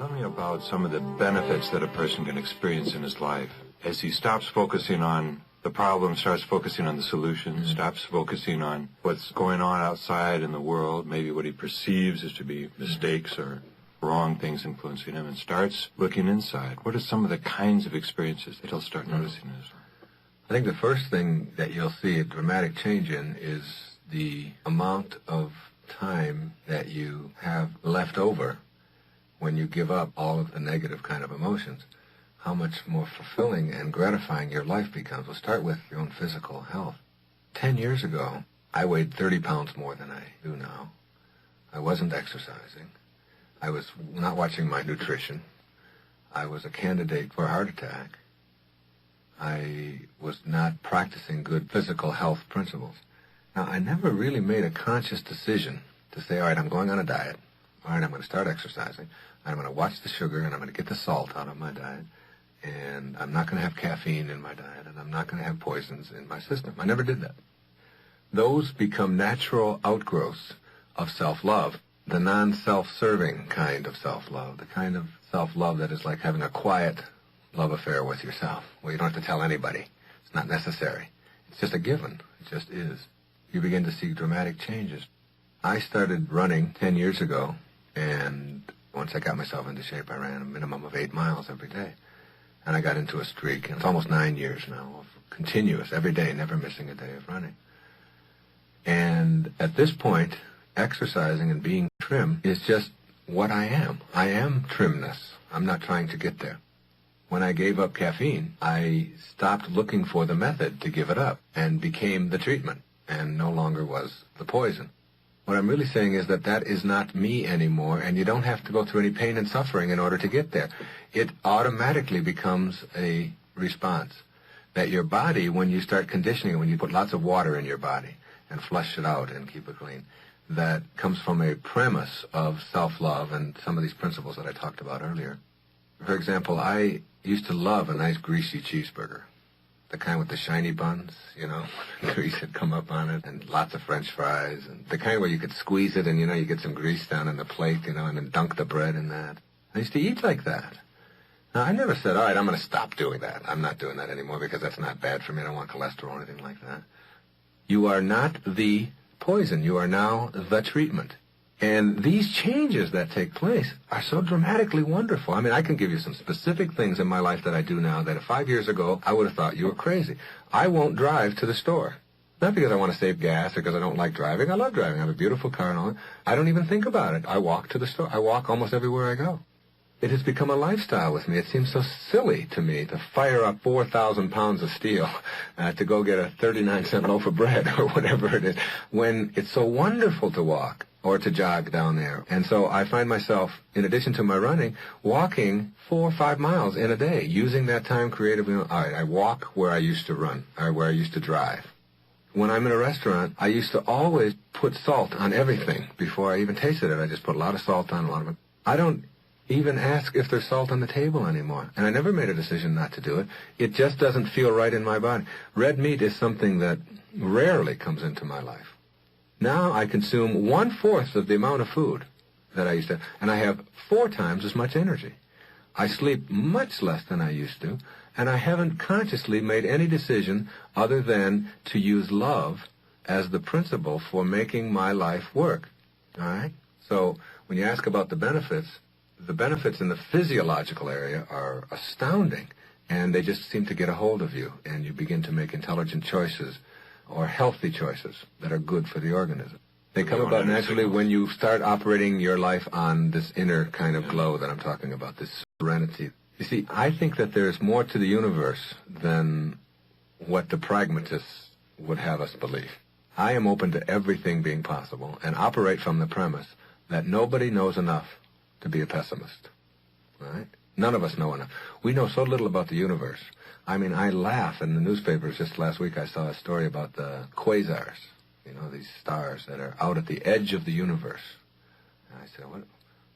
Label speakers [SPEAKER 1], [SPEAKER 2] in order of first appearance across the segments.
[SPEAKER 1] Tell me about some of the benefits that a person can experience in his life as he stops focusing on the problem, starts focusing on the solution, stops focusing on what's going on outside in the world, maybe what he perceives as to be mistakes or wrong things influencing him, and starts looking inside. What are some of the kinds of experiences that he'll start noticing in his life?
[SPEAKER 2] I think the first thing that you'll see a dramatic change in is the amount of time that you have left over when you give up all of the negative kind of emotions. How much more fulfilling and gratifying your life becomes. We'll start with your own physical health. 10 years ago, I weighed 30 pounds more than I do now. I wasn't exercising. I was not watching my nutrition. I was a candidate for a heart attack. I was not practicing good physical health principles. Now, I never really made a conscious decision to say, all right, I'm going on a diet. All right, I'm going to start exercising. I'm going to watch the sugar, and I'm going to get the salt out of my diet. And I'm not going to have caffeine in my diet, and I'm not going to have poisons in my system. I never did that. Those become natural outgrowths of self-love, the non-self-serving kind of self-love, the kind of self-love that is like having a quiet love affair with yourself, where you don't have to tell anybody. It's not necessary. It's just a given. It just is. You begin to see dramatic changes. I started running 10 years ago, and once I got myself into shape, I ran a minimum of 8 miles every day. And I got into a streak, and it's almost 9 years now of continuous, every day, never missing a day of running. And at this point, exercising and being trim is just what I am. I am trimness. I'm not trying to get there. When I gave up caffeine, I stopped looking for the method to give it up and became the treatment and no longer was the poison. What I'm really saying is that that is not me anymore, and you don't have to go through any pain and suffering in order to get there. It automatically becomes a response that your body, when you start conditioning it, when you put lots of water in your body and flush it out and keep it clean, that comes from a premise of self-love and some of these principles that I talked about earlier. For example, I used to love a nice greasy cheeseburger. The kind with the shiny buns, you know, grease had come up on it, and lots of French fries, and the kind where you could squeeze it and, you know, you get some grease down in the plate, you know, and then dunk the bread in that. I used to eat like that. Now, I never said, all right, I'm going to stop doing that. I'm not doing that anymore because that's not bad for me. I don't want cholesterol or anything like that. You are not the poison. You are now the treatment. And these changes that take place are so dramatically wonderful. I mean, I can give you some specific things in my life that I do now that 5 years ago I would have thought you were crazy. I won't drive to the store. Not because I want to save gas or because I don't like driving. I love driving. I have a beautiful car and all that. I don't even think about it. I walk to the store. I walk almost everywhere I go. It has become a lifestyle with me. It seems so silly to me to fire up 4,000 pounds of steel to go get a 39-cent loaf of bread or whatever it is, when it's so wonderful to walk or to jog down there. And so I find myself, in addition to my running, walking 4 or 5 miles in a day, using that time creatively. All right, I walk where I used to run or where I used to drive. When I'm in a restaurant, I used to always put salt on everything before I even tasted it. I just put a lot of salt on, a lot of it. I don't even ask if there's salt on the table anymore. And I never made a decision not to do it. It just doesn't feel right in my body. Red meat is something that rarely comes into my life. Now I consume 1/4 of the amount of food that I used to, and I have 4 times as much energy. I sleep much less than I used to, and I haven't consciously made any decision other than to use love as the principle for making my life work. All right? So when you ask about the benefits in the physiological area are astounding, and they just seem to get a hold of you, and you begin to make intelligent choices or healthy choices that are good for the organism. They come about naturally when you start operating your life on this inner kind of glow that I'm talking about, this serenity. You see, I think that there's more to the universe than what the pragmatists would have us believe. I am open to everything being possible and operate from the premise that nobody knows enough to be a pessimist. Right? None of us know enough. We know so little about the universe. I mean, I laugh in the newspapers. Just last week I saw a story about the quasars, you know, these stars that are out at the edge of the universe. And I said,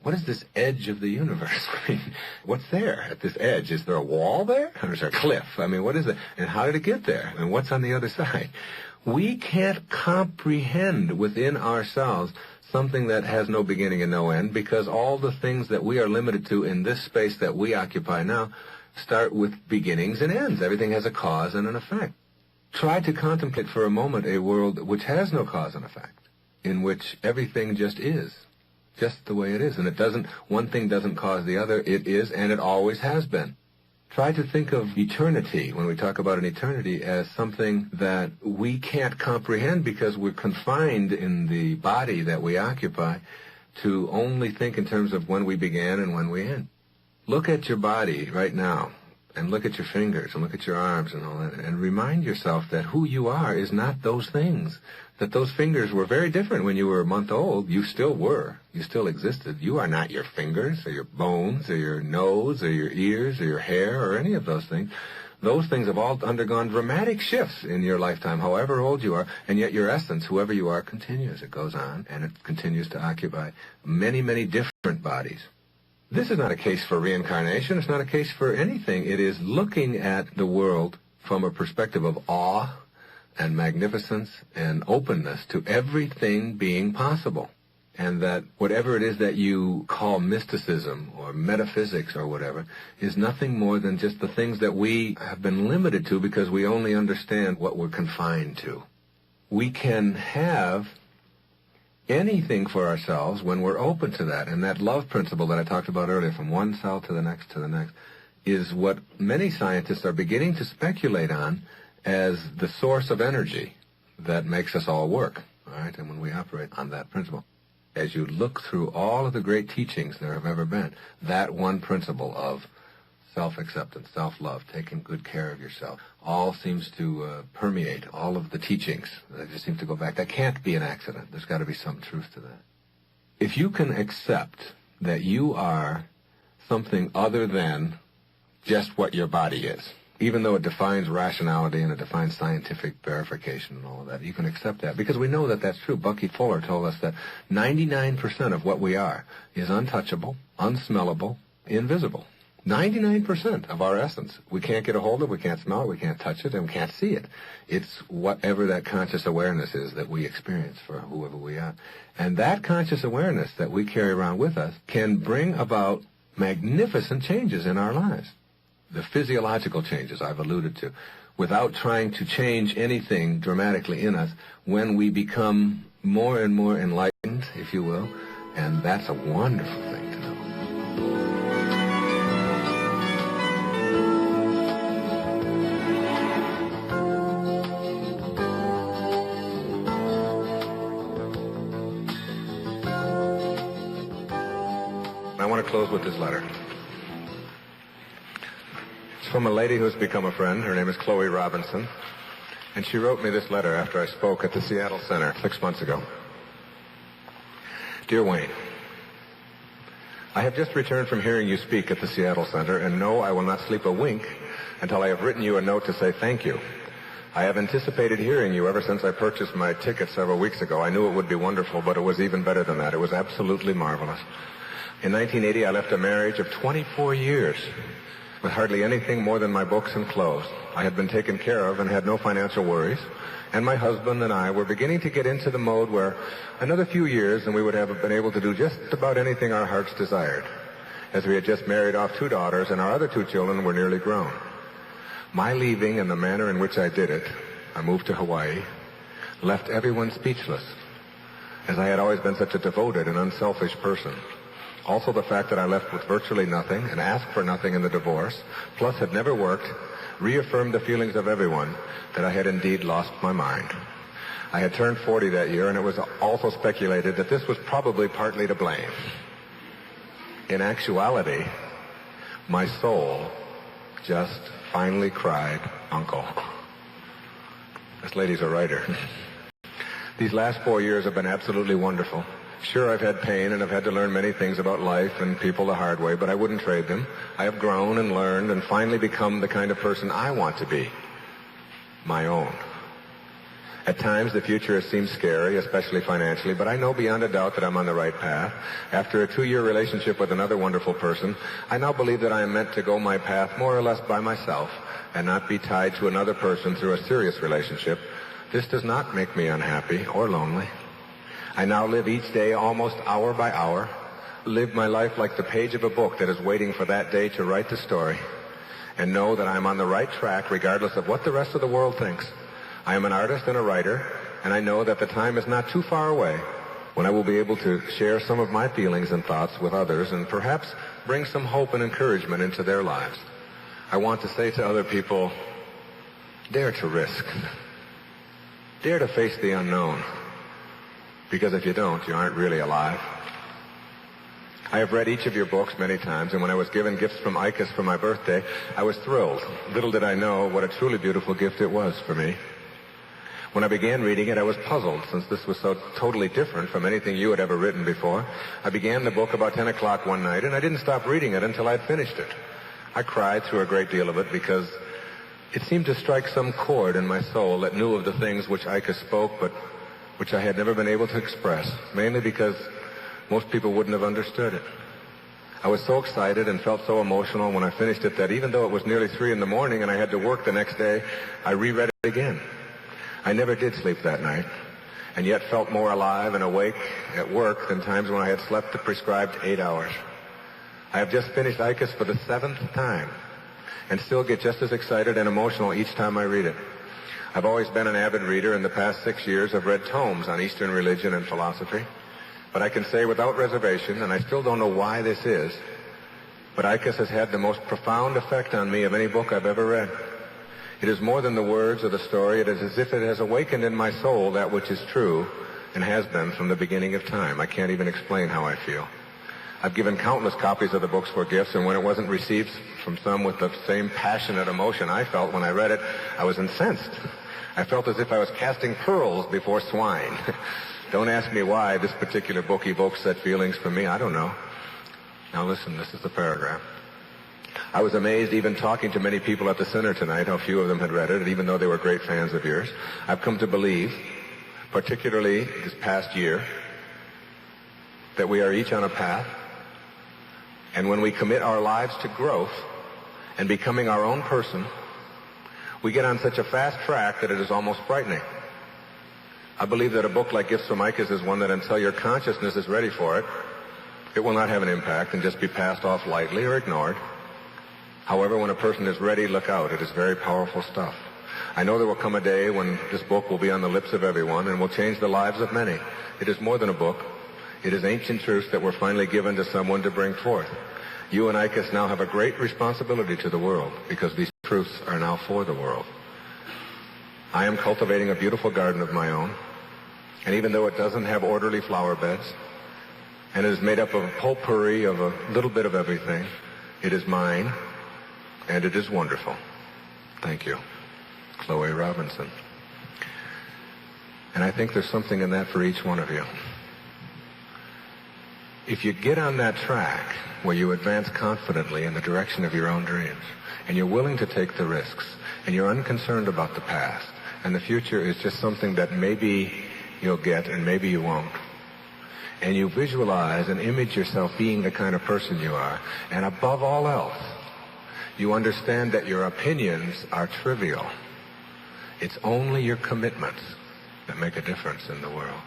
[SPEAKER 2] what is this edge of the universe? I mean, what's there at this edge? Is there a wall there? Or is there a cliff? I mean, what is it? And how did it get there? And what's on the other side? We can't comprehend within ourselves something that has no beginning and no end, because all the things that we are limited to in this space that we occupy now start with beginnings and ends. Everything has a cause and an effect. Try to contemplate for a moment a world which has no cause and effect, in which everything just is, just the way it is. And one thing doesn't cause the other. It is, and it always has been. Try to think of eternity, when we talk about an eternity, as something that we can't comprehend because we're confined in the body that we occupy to only think in terms of when we began and when we end. Look at your body right now, and look at your fingers, and look at your arms and all that, and remind yourself that who you are is not those things. That those fingers were very different when you were a month old. You still were. You still existed. You are not your fingers or your bones or your nose or your ears or your hair or any of those things. Those things have all undergone dramatic shifts in your lifetime, however old you are, and yet your essence, whoever you are, continues. It goes on, and it continues to occupy many, many different bodies. This is not a case for reincarnation. It's not a case for anything. It is looking at the world from a perspective of awe and magnificence and openness to everything being possible. And that whatever it is that you call mysticism or metaphysics or whatever is nothing more than just the things that we have been limited to because we only understand what we're confined to. We can have anything for ourselves when we're open to that. And that love principle that I talked about earlier, from one cell to the next, is what many scientists are beginning to speculate on as the source of energy that makes us all work, all right? And when we operate on that principle, as you look through all of the great teachings there have ever been, that one principle of self-acceptance, self-love, taking good care of yourself, all seems to permeate all of the teachings. They just seem to go back. That can't be an accident. There's got to be some truth to that. If you can accept that you are something other than just what your body is, even though it defines rationality and it defines scientific verification and all of that, you can accept that because we know that that's true. Bucky Fuller told us that 99% of what we are is untouchable, unsmellable, invisible. 99% of our essence. We can't get a hold of it, we can't smell it, we can't touch it, and we can't see it. It's whatever that conscious awareness is that we experience for whoever we are. And that conscious awareness that we carry around with us can bring about magnificent changes in our lives. The physiological changes I've alluded to, without trying to change anything dramatically in us, when we become more and more enlightened, if you will, and that's a wonderful thing to know. I want to close with this letter. From a lady who has become a friend. Her name is Chloe Robinson. And she wrote me this letter after I spoke at the Seattle Center 6 months ago. Dear Wayne, I have just returned from hearing you speak at the Seattle Center, and no, I will not sleep a wink until I have written you a note to say thank you. I have anticipated hearing you ever since I purchased my ticket several weeks ago. I knew it would be wonderful, but it was even better than that. It was absolutely marvelous. In 1980, I left a marriage of 24 years. With hardly anything more than my books and clothes. I had been taken care of and had no financial worries, and my husband and I were beginning to get into the mode where another few years and we would have been able to do just about anything our hearts desired, as we had just married off 2 daughters and our other 2 children were nearly grown. My leaving and the manner in which I did it, I moved to Hawaii, left everyone speechless, as I had always been such a devoted and unselfish person. Also the fact that I left with virtually nothing and asked for nothing in the divorce, plus had never worked, reaffirmed the feelings of everyone that I had indeed lost my mind. I had turned 40 that year, and it was also speculated that this was probably partly to blame. In actuality, my soul just finally cried, "Uncle." This lady's a writer. These last 4 years have been absolutely wonderful. Sure, I've had pain and I've had to learn many things about life and people the hard way, but I wouldn't trade them. I have grown and learned and finally become the kind of person I want to be. My own. At times, the future has seemed scary, especially financially, but I know beyond a doubt that I'm on the right path. After a 2-year relationship with another wonderful person, I now believe that I am meant to go my path more or less by myself and not be tied to another person through a serious relationship. This does not make me unhappy or lonely. I now live each day almost hour by hour, live my life like the page of a book that is waiting for that day to write the story, and know that I'm on the right track regardless of what the rest of the world thinks. I am an artist and a writer, and I know that the time is not too far away when I will be able to share some of my feelings and thoughts with others and perhaps bring some hope and encouragement into their lives. I want to say to other people, dare to risk. Dare to face the unknown. Because if you don't, you aren't really alive. I have read each of your books many times, and when I was given gifts from ICUS for my birthday, I was thrilled. Little did I know what a truly beautiful gift it was for me. When I began reading it, I was puzzled, since this was so totally different from anything you had ever written before. I began the book about 10 o'clock one night, and I didn't stop reading it until I'd finished it. I cried through a great deal of it because it seemed to strike some chord in my soul that knew of the things which ICUS spoke, but which I had never been able to express, mainly because most people wouldn't have understood it. I was so excited and felt so emotional when I finished it that even though it was nearly 3 in the morning and I had to work the next day, I reread it again. I never did sleep that night, and yet felt more alive and awake at work than times when I had slept the prescribed 8 hours. I have just finished ICUS for the 7th time, and still get just as excited and emotional each time I read it. I've always been an avid reader. In the past 6 years, I've read tomes on Eastern religion and philosophy. But I can say without reservation, and I still don't know why this is, but ICUS has had the most profound effect on me of any book I've ever read. It is more than the words or the story. It is as if it has awakened in my soul that which is true and has been from the beginning of time. I can't even explain how I feel. I've given countless copies of the books for gifts, and when it wasn't received from some with the same passionate emotion I felt when I read it, I was incensed. I felt as if I was casting pearls before swine. Don't ask me why this particular book evokes such feelings for me. I don't know. Now listen, this is the paragraph. I was amazed even talking to many people at the center tonight how few of them had read it, even though they were great fans of yours. I've come to believe, particularly this past year, that we are each on a path, and when we commit our lives to growth and becoming our own person, we get on such a fast track that it is almost frightening. I believe that a book like Gifts from ICUS is one that until your consciousness is ready for it, it will not have an impact and just be passed off lightly or ignored. However, when a person is ready, look out. It is very powerful stuff. I know there will come a day when this book will be on the lips of everyone and will change the lives of many. It is more than a book. It is ancient truths that were finally given to someone to bring forth. You and ICUS now have a great responsibility to the world because these truths are now for the world. I am cultivating a beautiful garden of my own, and even though it doesn't have orderly flower beds, and it is made up of a potpourri of a little bit of everything, it is mine, and it is wonderful. Thank you. Chloe Robinson. And I think there's something in that for each one of you. If you get on that track where you advance confidently in the direction of your own dreams, and you're willing to take the risks, and you're unconcerned about the past, and the future is just something that maybe you'll get and maybe you won't, and you visualize and image yourself being the kind of person you are, and above all else, you understand that your opinions are trivial. It's only your commitments that make a difference in the world.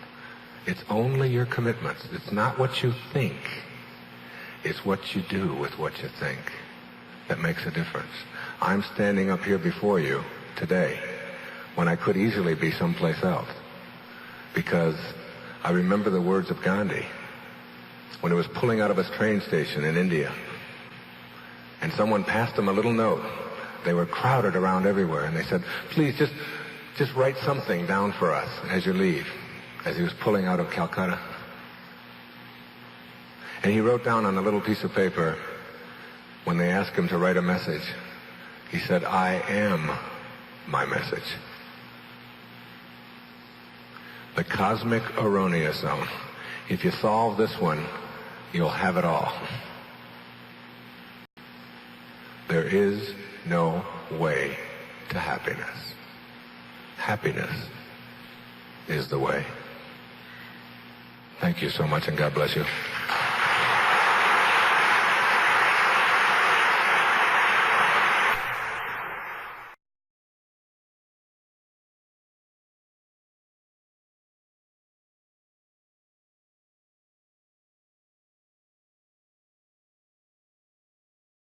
[SPEAKER 2] It's only your commitments. It's not what you think. It's what you do with what you think that makes a difference. I'm standing up here before you today when I could easily be someplace else because I remember the words of Gandhi when he was pulling out of his train station in India. And someone passed him a little note. They were crowded around everywhere, and they said, please just write something down for us as you leave, as he was pulling out of Calcutta. And he wrote down on a little piece of paper, when they asked him to write a message, he said, I am my message. The cosmic erroneous zone. If you solve this one, you'll have it all. There is no way to happiness. Happiness is the way. Thank you so much, and God bless you.